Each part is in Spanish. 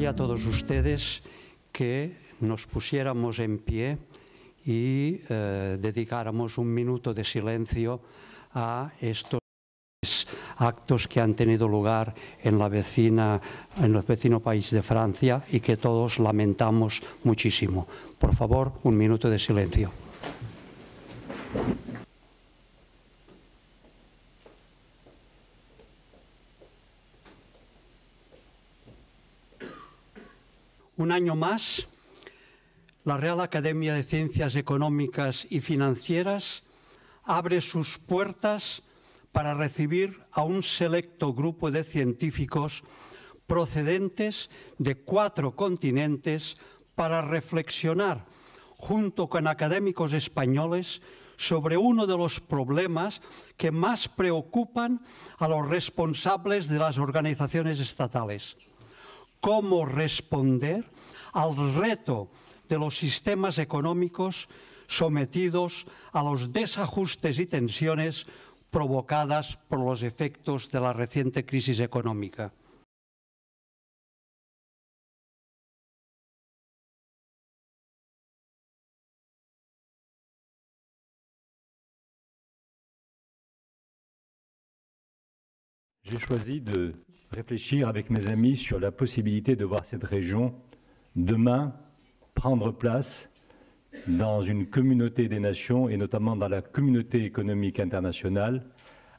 pedirle a todos ustedes que nos pusiéramos en pie y dedicáramos un minuto de silencio a estos actos que han tenido lugar en el vecino país de Francia y que todos lamentamos muchísimo. Por favor, un minuto de silencio. Un año más, la Real Academia de Ciencias Económicas y Financieras abre sus puertas para recibir a un selecto grupo de científicos procedentes de 4 continentes para reflexionar junto con académicos españoles sobre uno de los problemas que más preocupan a los responsables de las organizaciones estatales. ¿Cómo responder al reto de los sistemas económicos sometidos a los desajustes y tensiones provocadas por los efectos de la reciente crisis económica? J'ai choisi de réfléchir avec mes amis sur la possibilité de voir cette région demain prendre place dans une communauté des nations et notamment dans la communauté économique internationale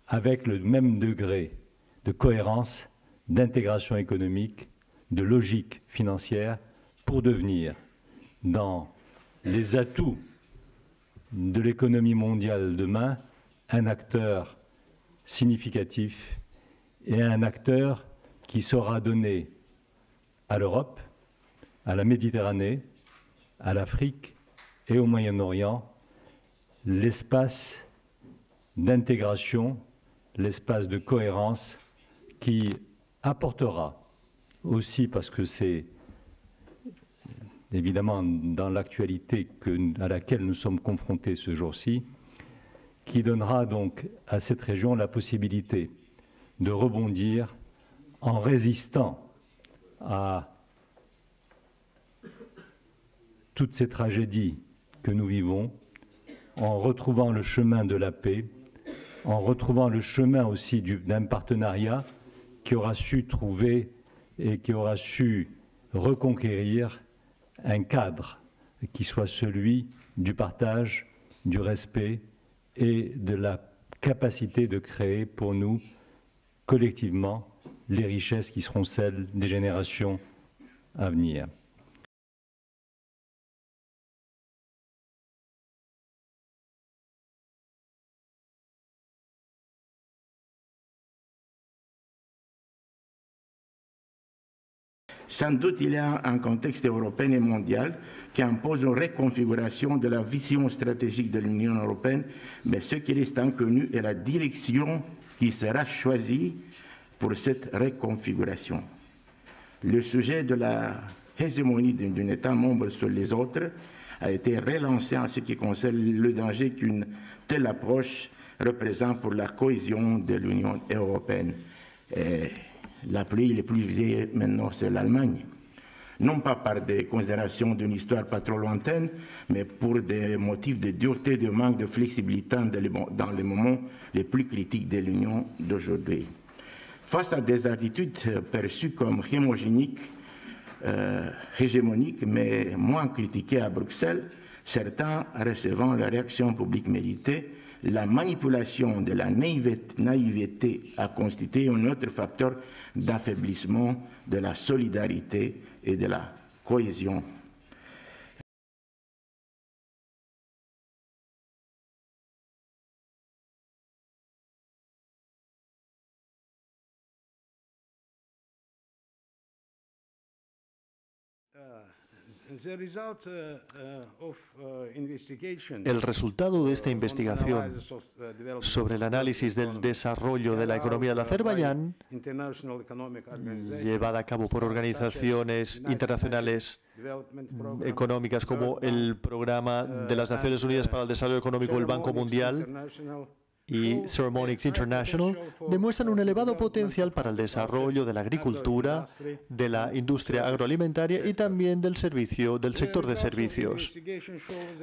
avec le même degré de cohérence, d'intégration économique, de logique financière pour devenir dans les atouts de l'économie mondiale demain un acteur significatif et un acteur qui saura donner à l'Europe, à la Méditerranée, à l'Afrique et au Moyen-Orient l'espace d'intégration, l'espace de cohérence qui apportera aussi, parce que c'est évidemment dans l'actualité à laquelle nous sommes confrontés ce jour-ci, qui donnera donc à cette région la possibilité de rebondir en résistant à toutes ces tragédies que nous vivons, en retrouvant le chemin de la paix, en retrouvant le chemin aussi d'un partenariat qui aura su trouver et qui aura su reconquérir un cadre qui soit celui du partage, du respect et de la capacité de créer pour nous collectivement les richesses qui seront celles des générations à venir. Sans doute, il y a un contexte européen et mondial qui impose une reconfiguration de la vision stratégique de l'Union européenne, mais ce qui reste inconnu est la direction qui sera choisie pour cette reconfiguration. Le sujet de la hégémonie d'un État membre sur les autres a été relancé en ce qui concerne le danger qu'une telle approche représente pour la cohésion de l'Union européenne. La pays le plus visé maintenant, c'est l'Allemagne. Non pas par des considérations d'une histoire pas trop lointaine, mais pour des motifs de dureté, de manque de flexibilité dans les moments les plus critiques de l'Union d'aujourd'hui. Face à des attitudes perçues comme hégémoniques, mais moins critiquées à Bruxelles, certains recevant la réaction publique méritée, la manipulation de la naïveté a constitué un autre facteur d'affaiblissement de la solidarité et de la cohésion. El resultado de esta investigación sobre el análisis del desarrollo de la economía del Azerbaiyán, llevada a cabo por organizaciones internacionales económicas como el Programa de las Naciones Unidas para el Desarrollo Económico, el Banco Mundial, y Ceramics International demuestran un elevado potencial para el desarrollo de la agricultura, de la industria agroalimentaria y también del sector de servicios.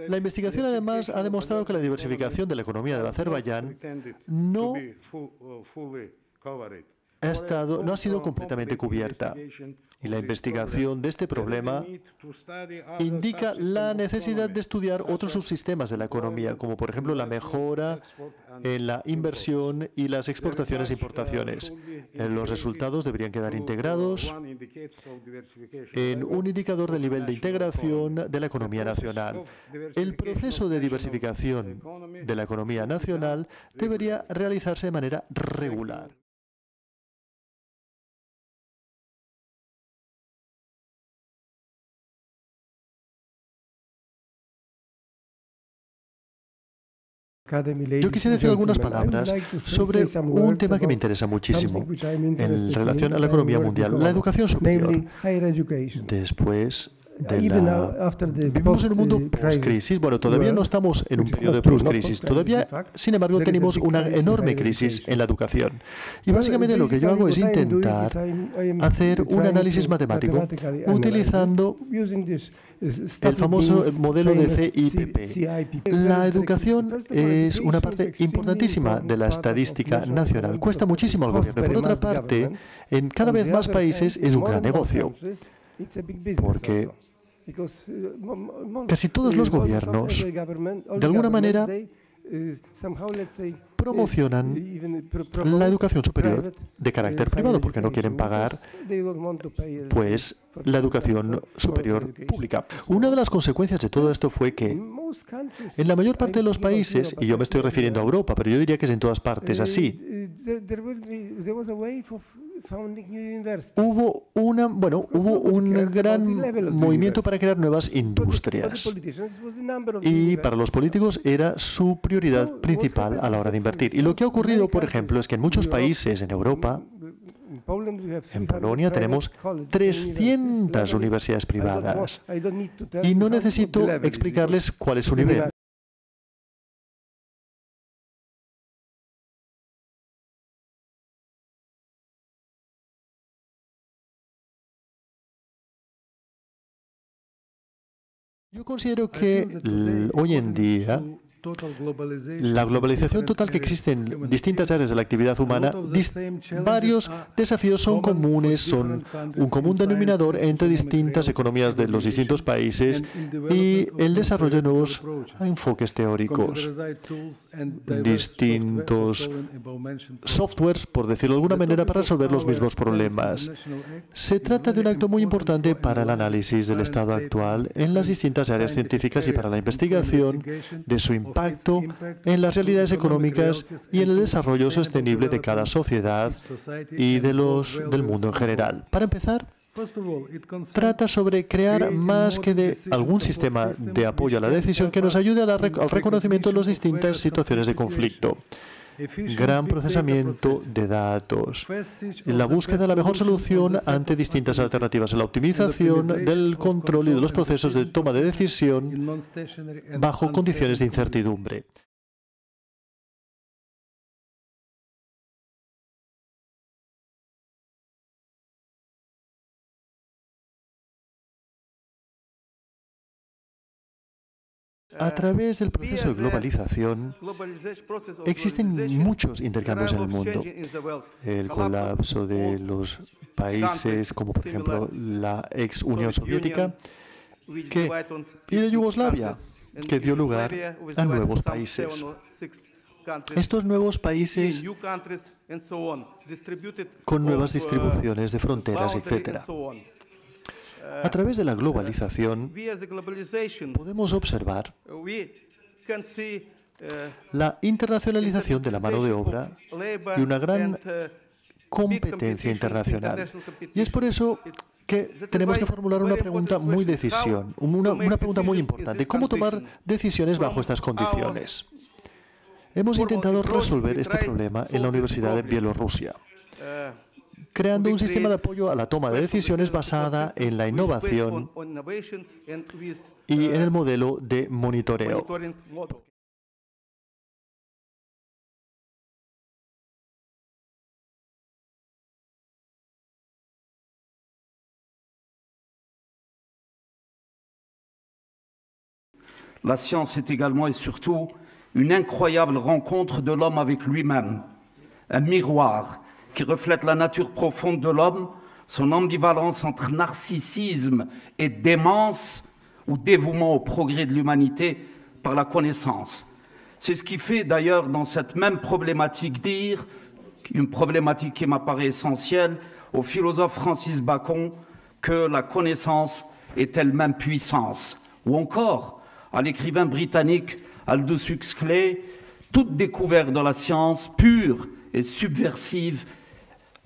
La investigación además ha demostrado que la diversificación de la economía del Azerbaiyán no ha sido completamente cubierta. Y la investigación de este problema indica la necesidad de estudiar otros subsistemas de la economía, como por ejemplo la mejora en la inversión y las exportaciones e importaciones. Los resultados deberían quedar integrados en un indicador del nivel de integración de la economía nacional. El proceso de diversificación de la economía nacional debería realizarse de manera regular. Yo quisiera decir algunas palabras sobre un tema que me interesa muchísimo en relación a la economía mundial, la educación superior. Después vivimos en un mundo post-crisis. Bueno, todavía no estamos en un periodo de post-crisis. Todavía, sin embargo, tenemos una enorme crisis en la educación. Y básicamente lo que yo hago es intentar hacer un análisis matemático utilizando el famoso modelo de CIPP. La educación es una parte importantísima de la estadística nacional. Cuesta muchísimo al gobierno. Por otra parte, en cada vez más países es un gran negocio, porque casi todos los gobiernos, de alguna manera, promocionan la educación superior de carácter privado porque no quieren pagar pues la educación superior pública. Una de las consecuencias de todo esto fue que en la mayor parte de los países, y yo me estoy refiriendo a Europa, pero yo diría que es en todas partes así, hubo un gran movimiento para crear nuevas industrias. Y para los políticos era su prioridad principal a la hora de invertir. Y lo que ha ocurrido, por ejemplo, es que en muchos países en Europa, en Polonia, tenemos 300 universidades privadas. Y no necesito explicarles cuál es su nivel. Yo considero que hoy en día la globalización total que existe en distintas áreas de la actividad humana, varios desafíos son comunes, son un común denominador entre distintas economías de los distintos países y el desarrollo de nuevos enfoques teóricos, distintos softwares, por decirlo de alguna manera, para resolver los mismos problemas. Se trata de un acto muy importante para el análisis del estado actual en las distintas áreas científicas y para la investigación de su impacto en las realidades económicas y en el desarrollo sostenible de cada sociedad y del mundo en general. Para empezar, trata sobre crear más que de algún sistema de apoyo a la decisión que nos ayude al reconocimiento de las distintas situaciones de conflicto. Gran procesamiento de datos, la búsqueda de la mejor solución ante distintas alternativas, la optimización del control y de los procesos de toma de decisión bajo condiciones de incertidumbre. A través del proceso de globalización existen muchos intercambios en el mundo. El colapso de los países como por ejemplo la ex Unión Soviética y de Yugoslavia, que dio lugar a nuevos países. Estos nuevos países con nuevas distribuciones de fronteras, etc. A través de la globalización podemos observar la internacionalización de la mano de obra y una gran competencia internacional. Y es por eso que tenemos que formular una pregunta muy una pregunta muy importante. ¿Cómo tomar decisiones bajo estas condiciones? Hemos intentado resolver este problema en la Universidad de Bielorrusia, creando un sistema de apoyo a la toma de decisiones basada en la innovación y en el modelo de monitoreo. la science est également et surtout une incroyable rencontre de l'homme avec lui-même, un miroir qui reflète la nature profonde de l'homme, son ambivalence entre narcissisme et démence ou dévouement au progrès de l'humanité par la connaissance. C'est ce qui fait d'ailleurs dans cette même problématique dire, une problématique qui m'apparaît essentielle, au philosophe Francis Bacon, que la connaissance est elle-même puissance. Ou encore à l'écrivain britannique Aldous Huxley, toute découverte de la science pure et subversive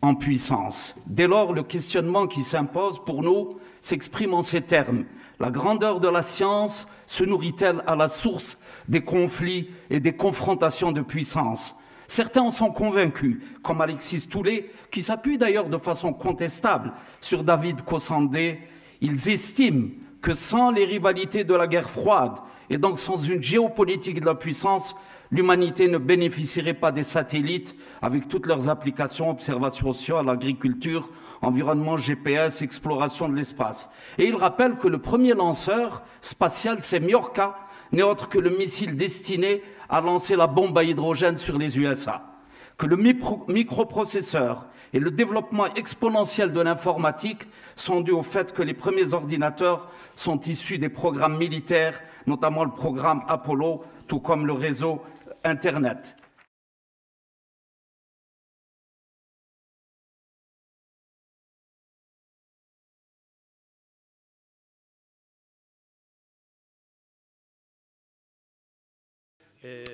en puissance. Dès lors, le questionnement qui s'impose pour nous s'exprime en ces termes. La grandeur de la science se nourrit-elle à la source des conflits et des confrontations de puissance? Certains en sont convaincus, comme Alexis Toulet, qui s'appuie d'ailleurs de façon contestable sur David Cossandé. Ils estiment que sans les rivalités de la guerre froide et donc sans une géopolitique de la puissance, l'humanité ne bénéficierait pas des satellites avec toutes leurs applications, observations sociales, agriculture, environnement, GPS, exploration de l'espace. Et il rappelle que le premier lanceur spatial, c'est Miorca, n'est autre que le missile destiné à lancer la bombe à hydrogène sur les USA. Que le microprocesseur et le développement exponentiel de l'informatique sont dus au fait que les premiers ordinateurs sont issus des programmes militaires, notamment le programme Apollo, tout comme le réseau Internet.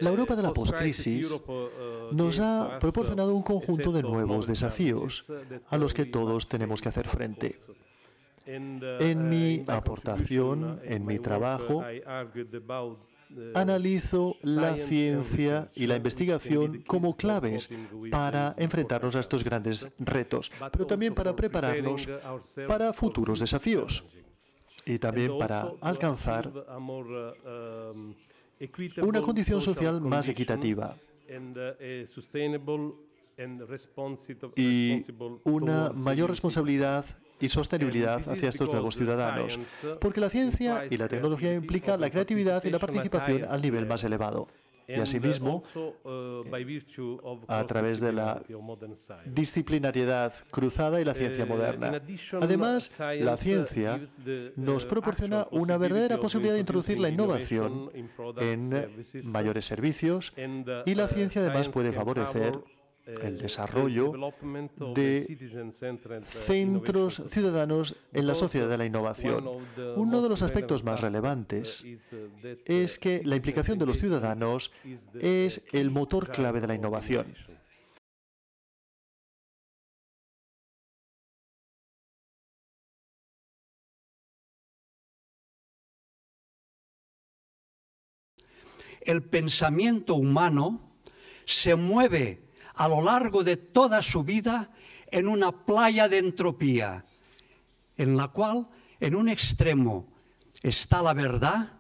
La Europa de la postcrisis nos ha proporcionado un conjunto de nuevos desafíos a los que todos tenemos que hacer frente. En mi aportación, en mi trabajo, analizo la ciencia y la investigación como claves para enfrentarnos a estos grandes retos, pero también para prepararnos para futuros desafíos y también para alcanzar una condición social más equitativa y una mayor responsabilidad y sostenibilidad hacia estos nuevos ciudadanos, porque la ciencia y la tecnología implican la creatividad y la participación al nivel más elevado. Y asimismo, a través de la disciplinariedad cruzada y la ciencia moderna. Además, la ciencia nos proporciona una verdadera posibilidad de introducir la innovación en mayores servicios y la ciencia además puede favorecer el desarrollo de centros ciudadanos en la sociedad de la innovación. Uno de los aspectos más relevantes es que la implicación de los ciudadanos es el motor clave de la innovación. El pensamiento humano se mueve a lo largo de toda su vida en una playa de entropía, en la cual en un extremo está la verdad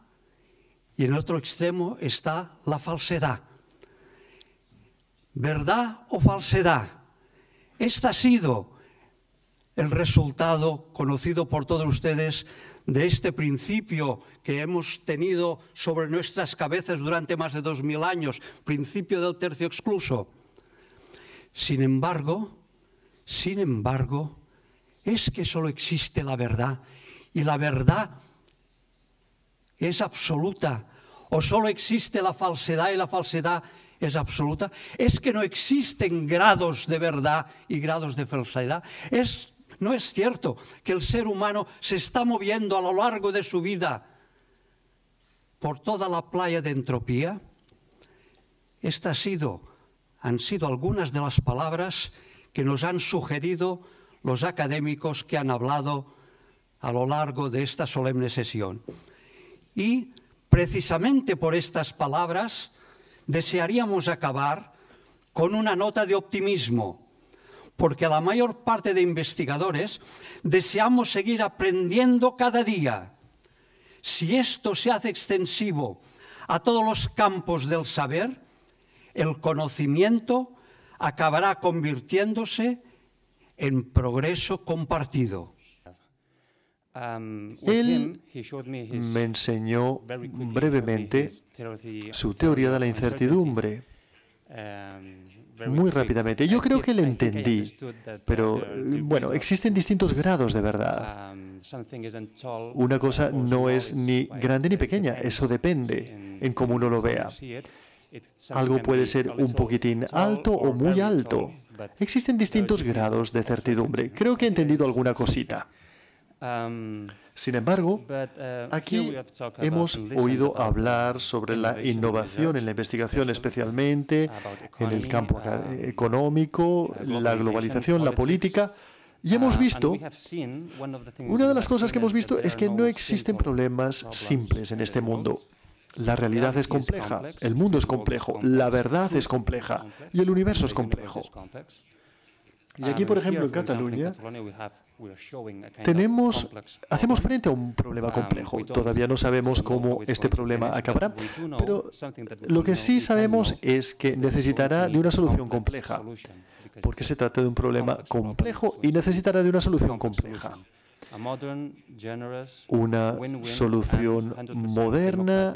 y en otro extremo está la falsedad. ¿Verdad o falsedad? Este ha sido el resultado conocido por todos ustedes de este principio que hemos tenido sobre nuestras cabezas durante más de 2000 años, principio del tercio excluso. Sin embargo, es que solo existe la verdad y la verdad es absoluta, o solo existe la falsedad y la falsedad es absoluta. Es que no existen grados de verdad y grados de falsedad. No es cierto que el ser humano se está moviendo a lo largo de su vida por toda la playa de entropía. Han sido algunas de las palabras que nos han sugerido los académicos que han hablado a lo largo de esta solemne sesión. Y precisamente por estas palabras desearíamos acabar con una nota de optimismo, porque la mayor parte de investigadores deseamos seguir aprendiendo cada día. Si esto se hace extensivo a todos los campos del saber, el conocimiento acabará convirtiéndose en progreso compartido. Él me enseñó brevemente su teoría de la incertidumbre, muy rápidamente. Yo creo que le entendí, pero bueno, existen distintos grados de verdad. Una cosa no es ni grande ni pequeña, eso depende en cómo uno lo vea. Algo puede ser un poquitín alto o muy alto. Existen distintos grados de certidumbre. Creo que he entendido alguna cosita. Sin embargo, aquí hemos oído hablar sobre la innovación en la investigación, especialmente en el campo económico, la globalización, la política. Y hemos visto, una de las cosas que hemos visto es que no existen problemas simples en este mundo. La realidad es compleja, el mundo es complejo, la verdad es compleja y el universo es complejo. Y aquí, por ejemplo, en Cataluña, hacemos frente a un problema complejo. Todavía no sabemos cómo este problema acabará, pero lo que sí sabemos es que necesitará de una solución compleja, porque se trata de un problema complejo y necesitará de una solución compleja. Una solución moderna,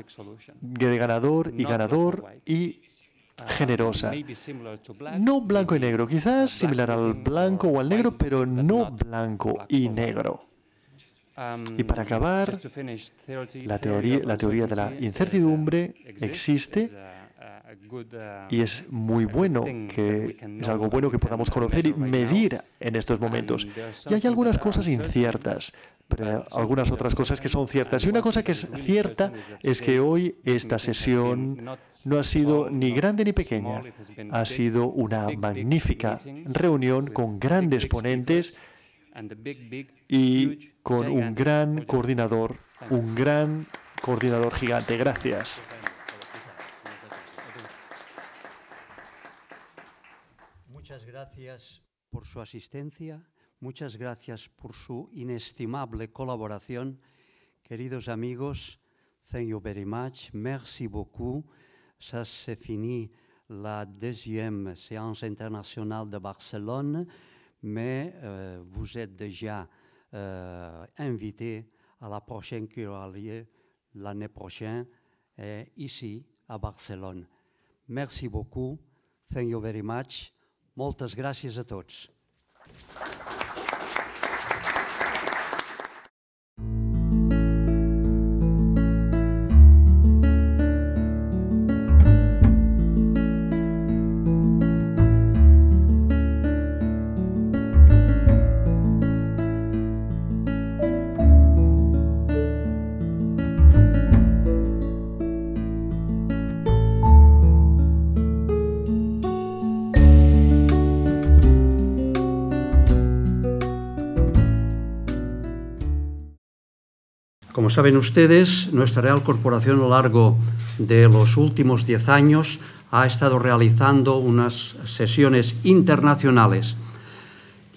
de ganador y generosa. No blanco y negro, quizás similar al blanco o al negro, pero no blanco y negro. Y para acabar, la teoría de la incertidumbre existe y es muy bueno, es algo bueno que podamos conocer y medir en estos momentos. Y hay algunas cosas inciertas, pero algunas otras cosas que son ciertas. Y una cosa que es cierta es que hoy esta sesión no ha sido ni grande ni pequeña. Ha sido una magnífica reunión con grandes ponentes y con un gran coordinador gigante. Gracias. Muchas gracias por su asistencia, muchas gracias por su inestimable colaboración. Queridos amigos, thank you very much, merci beaucoup. Ça c'est fini la deuxième séance internationale de Barcelone, mais vous êtes déjà invités à la prochaine qui aura lieu l'année prochaine ici à Barcelone. Merci beaucoup, thank you very much. Moltes gràcies a tots. Como saben ustedes, nuestra Real Corporación a lo largo de los últimos 10 años ha estado realizando unas sesiones internacionales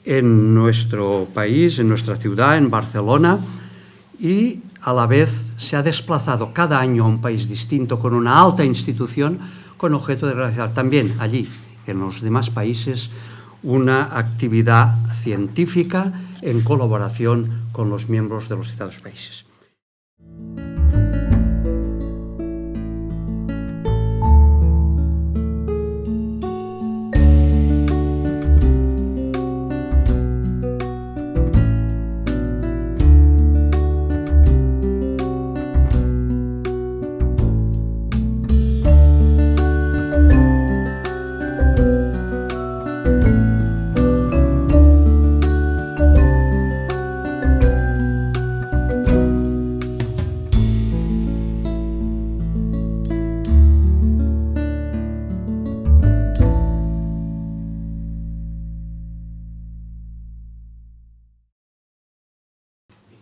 en nuestro país, en nuestra ciudad, en Barcelona, y a la vez se ha desplazado cada año a un país distinto con una alta institución con objeto de realizar también allí, en los demás países, una actividad científica en colaboración con los miembros de los citados países.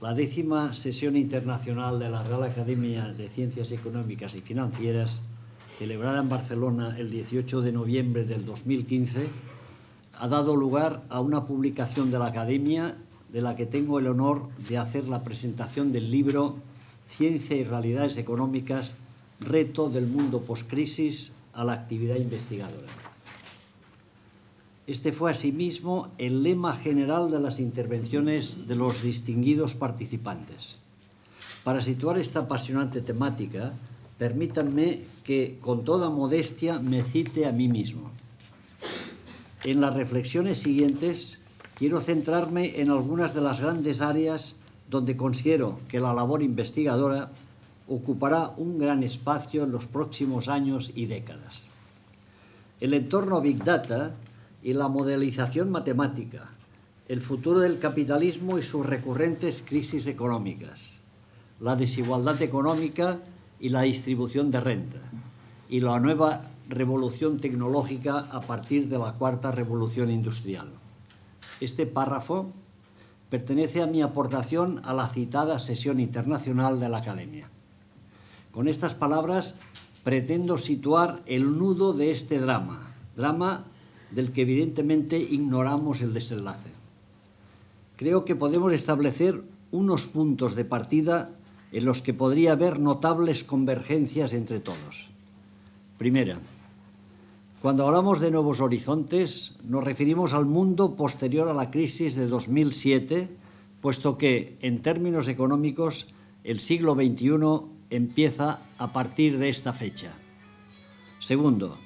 La 10ª sesión internacional de la Real Academia de Ciencias Económicas y Financieras, celebrada en Barcelona el 18 de noviembre del 2015, ha dado lugar a una publicación de la Academia de la que tengo el honor de hacer la presentación del libro Ciencia y Realidades Económicas, reto del mundo postcrisis a la actividad investigadora. Este fue asimismo el lema general de las intervenciones de los distinguidos participantes. Para situar esta apasionante temática, permítanme que, con toda modestia, me cite a mí mismo. En las reflexiones siguientes, quiero centrarme en algunas de las grandes áreas donde considero que la labor investigadora ocupará un gran espacio en los próximos años y décadas. El entorno Big Data y la modelización matemática, el futuro del capitalismo y sus recurrentes crisis económicas, la desigualdad económica y la distribución de renta, y la nueva revolución tecnológica a partir de la cuarta revolución industrial. Este párrafo pertenece a mi aportación a la citada sesión internacional de la Academia. Con estas palabras pretendo situar el nudo de este drama del que evidentemente ignoramos el desenlace. Creo que podemos establecer unos puntos de partida en los que podría haber notables convergencias entre todos. Primera, cuando hablamos de nuevos horizontes, nos referimos al mundo posterior a la crisis de 2007, puesto que, en términos económicos, el siglo XXI empieza a partir de esta fecha. Segundo,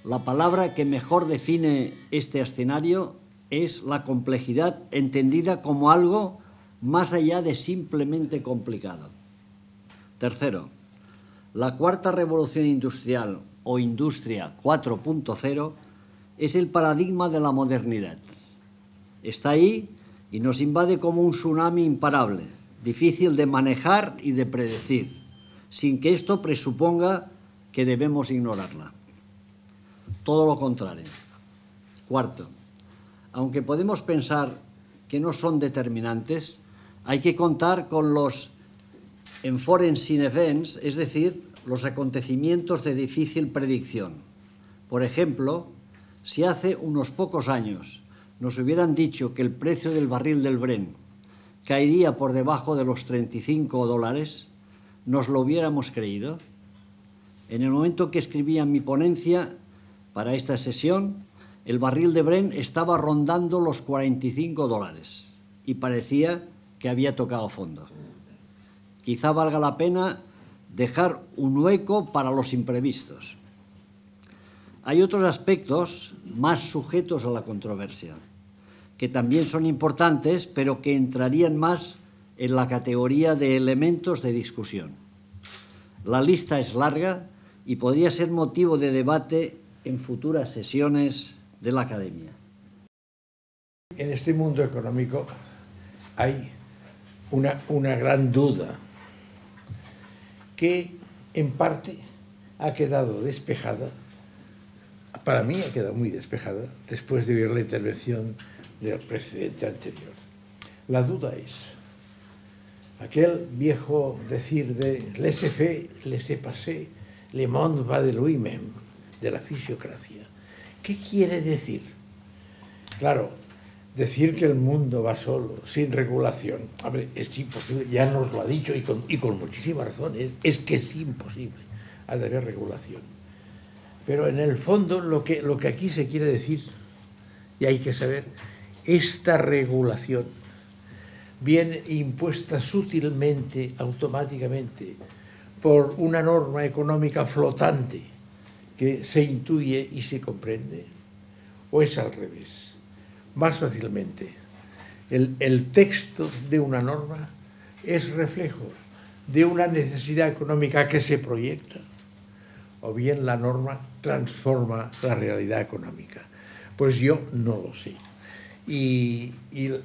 la palabra que mejor define este escenario es la complejidad, entendida como algo más allá de simplemente complicado. Tercero, la cuarta revolución industrial o industria 4.0 es el paradigma de la modernidad. Está ahí y nos invade como un tsunami imparable, difícil de manejar y de predecir, sin que esto presuponga que debemos ignorarla. Todo lo contrario. Cuarto, aunque podemos pensar que no son determinantes, hay que contar con los unforeseen events, es decir, los acontecimientos de difícil predicción. Por ejemplo, si hace unos pocos años nos hubieran dicho que el precio del barril del Brent caería por debajo de los $35, ¿nos lo hubiéramos creído? En el momento que escribía mi ponencia para esta sesión, el barril de Brent estaba rondando los $45 y parecía que había tocado fondo. Quizá valga la pena dejar un hueco para los imprevistos. Hay otros aspectos más sujetos a la controversia, que también son importantes, pero que entrarían más en la categoría de elementos de discusión. La lista es larga y podría ser motivo de debate en futuras sesiones de la Academia. En este mundo económico hay una gran duda que en parte ha quedado despejada, para mí ha quedado muy despejada después de ver la intervención del presidente anterior. La duda es aquel viejo decir de laissez-faire, laissez-passer, le monde va de lui-même, de la fisiocracia. ¿Qué quiere decir? Claro, decir que el mundo va solo, sin regulación, es imposible, ya nos lo ha dicho y con muchísima razón, es que es imposible, ha de haber regulación. Pero en el fondo lo que aquí se quiere decir, y hay que saber, esta regulación viene impuesta sutilmente, automáticamente, por una norma económica flotante que se intuye y se comprende, o es al revés. Más fácilmente, el texto de una norma es reflejo de una necesidad económica que se proyecta, o bien la norma transforma la realidad económica. Pues yo no lo sé. Y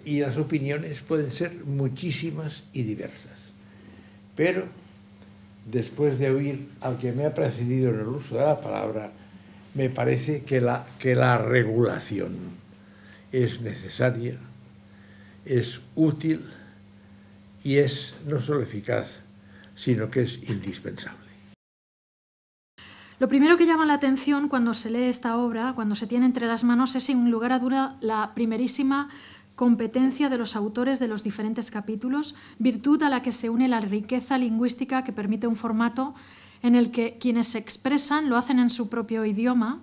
las opiniones pueden ser muchísimas y diversas. Pero, después de oír al que me ha precedido en el uso de la palabra, me parece que la regulación es necesaria, es útil y es no solo eficaz, sino que es indispensable. Lo primero que llama la atención cuando se lee esta obra, cuando se tiene entre las manos, es sin lugar a duda la primerísima competencia de los autores de los diferentes capítulos, virtud a la que se une la riqueza lingüística que permite un formato en el que quienes se expresan lo hacen en su propio idioma,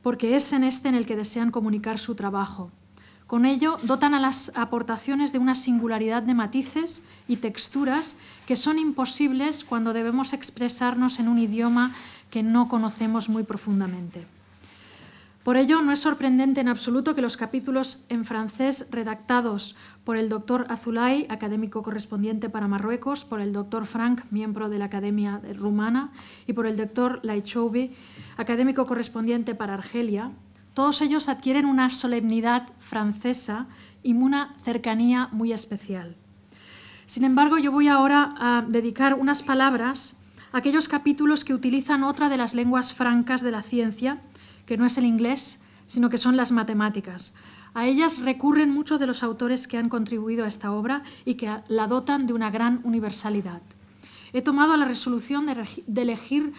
porque es en este en el que desean comunicar su trabajo. Con ello, dotan a las aportaciones de una singularidad de matices y texturas que son imposibles cuando debemos expresarnos en un idioma que no conocemos muy profundamente. Por ello, no es sorprendente en absoluto que los capítulos en francés redactados por el doctor Azulay, académico correspondiente para Marruecos, por el doctor Frank, miembro de la Academia Rumana, y por el doctor Laichoubi, académico correspondiente para Argelia, todos ellos adquieren una solemnidad francesa y una cercanía muy especial. Sin embargo, yo voy ahora a dedicar unas palabras a aquellos capítulos que utilizan otra de las lenguas francas de la ciencia, que no es el inglés, sino que son las matemáticas. A ellas recurren muchos de los autores que han contribuido a esta obra y que la dotan de una gran universalidad. He tomado la resolución de elegir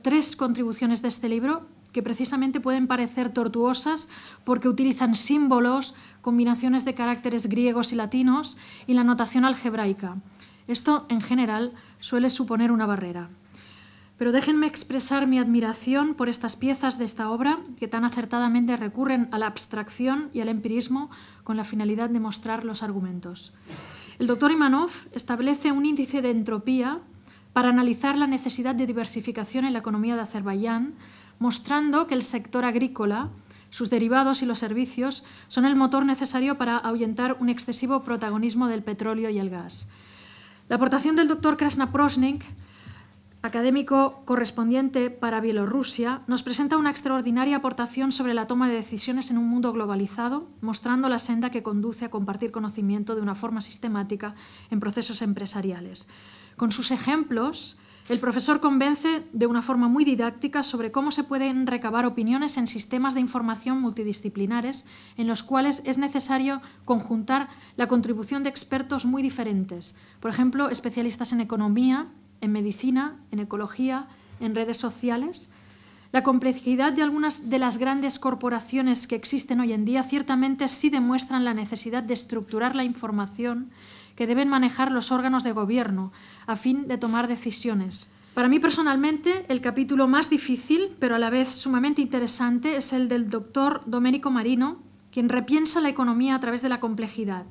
3 contribuciones de este libro que precisamente pueden parecer tortuosas porque utilizan símbolos, combinaciones de caracteres griegos y latinos y la notación algebraica. Esto, en general, suele suponer una barrera. Pero déjenme expresar mi admiración por estas piezas de esta obra que tan acertadamente recurren a la abstracción y al empirismo con la finalidad de mostrar los argumentos. El doctor Imanov establece un índice de entropía para analizar la necesidad de diversificación en la economía de Azerbaiyán, mostrando que el sector agrícola, sus derivados y los servicios son el motor necesario para ahuyentar un excesivo protagonismo del petróleo y el gas. La aportación del doctor Krasnoprosnik, académico correspondiente para Bielorrusia, nos presenta una extraordinaria aportación sobre la toma de decisiones en un mundo globalizado, mostrando la senda que conduce a compartir conocimiento de una forma sistemática en procesos empresariales. Con sus ejemplos, el profesor convence de una forma muy didáctica sobre cómo se pueden recabar opiniones en sistemas de información multidisciplinares en los cuales es necesario conjuntar la contribución de expertos muy diferentes, por ejemplo, especialistas en economía, en medicina, en ecología, en redes sociales. La complejidad de algunas de las grandes corporaciones que existen hoy en día ciertamente sí demuestran la necesidad de estructurar la información que deben manejar los órganos de gobierno a fin de tomar decisiones. Para mí personalmente, el capítulo más difícil, pero a la vez sumamente interesante, es el del doctor Domenico Marino, quien repiensa la economía a través de la complejidad.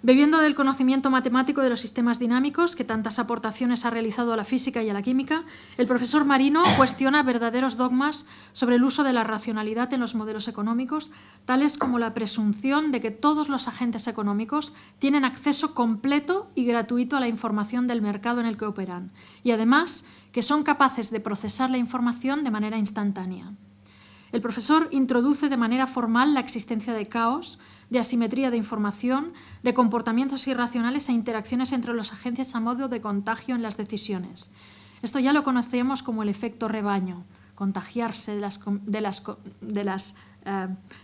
Bebiendo del conocimiento matemático de los sistemas dinámicos, que tantas aportaciones ha realizado a la física y a la química, el profesor Marino cuestiona verdaderos dogmas sobre el uso de la racionalidad en los modelos económicos, tales como la presunción de que todos los agentes económicos tienen acceso completo y gratuito a la información del mercado en el que operan, y además que son capaces de procesar la información de manera instantánea. El profesor introduce de manera formal la existencia de caos, de asimetría de información, de comportamientos irracionales e interacciones entre los agentes a modo de contagio en las decisiones. Esto ya lo conocemos como el efecto rebaño, contagiarse de las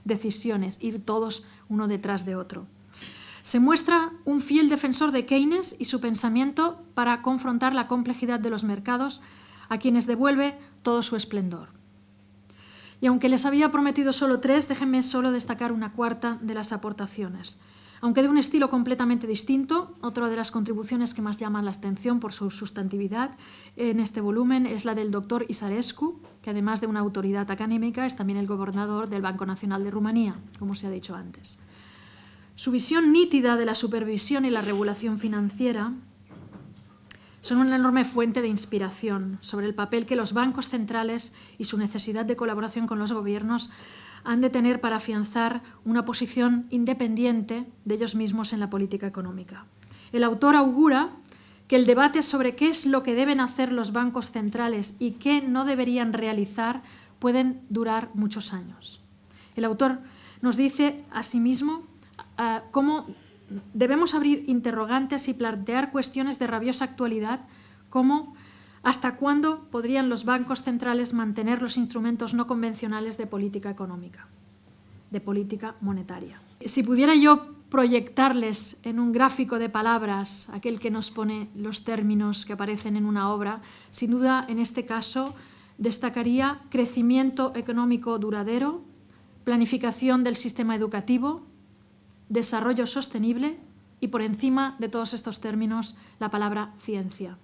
decisiones, ir todos uno detrás de otro. Se muestra un fiel defensor de Keynes y su pensamiento para confrontar la complejidad de los mercados, a quienes devuelve todo su esplendor. Y aunque les había prometido solo 3, déjenme solo destacar una cuarta de las aportaciones. Aunque de un estilo completamente distinto, otra de las contribuciones que más llaman la atención por su sustantividad en este volumen es la del doctor Isarescu, que además de una autoridad académica es también el gobernador del Banco Nacional de Rumanía, como se ha dicho antes. Su visión nítida de la supervisión y la regulación financiera son una enorme fuente de inspiración sobre el papel que los bancos centrales y su necesidad de colaboración con los gobiernos han de tener para afianzar una posición independiente de ellos mismos en la política económica. El autor augura que el debate sobre qué es lo que deben hacer los bancos centrales y qué no deberían realizar pueden durar muchos años. El autor nos dice asimismo cómo debemos abrir interrogantes y plantear cuestiones de rabiosa actualidad como ¿hasta cuándo podrían los bancos centrales mantener los instrumentos no convencionales de política económica, de política monetaria? Si pudiera yo proyectarles en un gráfico de palabras, aquel que nos pone los términos que aparecen en una obra, sin duda en este caso destacaría crecimiento económico duradero, planificación del sistema educativo, desarrollo sostenible y, por encima de todos estos términos, la palabra ciencia.